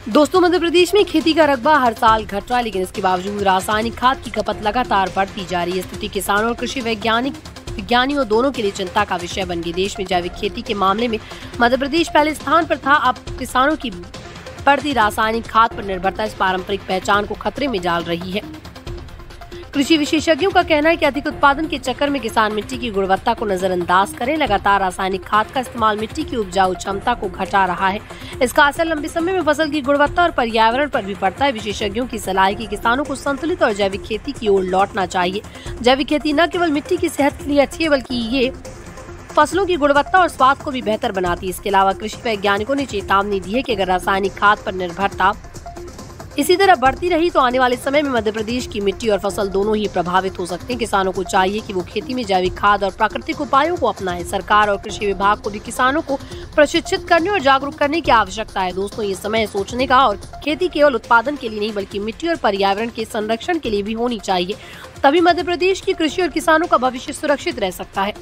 दोस्तों, मध्य प्रदेश में खेती का रकबा हर साल घट रहा है, लेकिन इसके बावजूद रासायनिक खाद की खपत लगातार बढ़ती जा रही है। स्थिति किसानों और कृषि विज्ञानियों दोनों के लिए चिंता का विषय बन गई। देश में जैविक खेती के मामले में मध्य प्रदेश पहले स्थान पर था। अब किसानों की बढ़ती रासायनिक खाद पर निर्भरता इस पारंपरिक पहचान को खतरे में डाल रही है। कृषि विशेषज्ञों का कहना है कि अधिक उत्पादन के चक्कर में किसान मिट्टी की गुणवत्ता को नजरअंदाज करें। लगातार रासायनिक खाद का इस्तेमाल मिट्टी की उपजाऊ क्षमता को घटा रहा है। इसका असर लंबे समय में फसल की गुणवत्ता और पर्यावरण पर भी पड़ता है। विशेषज्ञों की सलाह है कि किसानों को संतुलित और जैविक खेती की ओर लौटना चाहिए। जैविक खेती न केवल मिट्टी की सेहत के लिए अच्छी है, बल्कि ये फसलों की गुणवत्ता और स्वाद को भी बेहतर बनाती है। इसके अलावा कृषि वैज्ञानिकों ने चेतावनी दी है कि अगर रासायनिक खाद पर निर्भरता इसी तरह बढ़ती रही तो आने वाले समय में मध्य प्रदेश की मिट्टी और फसल दोनों ही प्रभावित हो सकते हैं। किसानों को चाहिए कि वो खेती में जैविक खाद और प्राकृतिक उपायों को अपनाएं। सरकार और कृषि विभाग को भी किसानों को प्रशिक्षित करने और जागरूक करने की आवश्यकता है। दोस्तों, ये समय सोचने का और खेती केवल उत्पादन के लिए नहीं, बल्कि मिट्टी और पर्यावरण के संरक्षण के लिए भी होनी चाहिए। तभी मध्य प्रदेश की कृषि और किसानों का भविष्य सुरक्षित रह सकता है।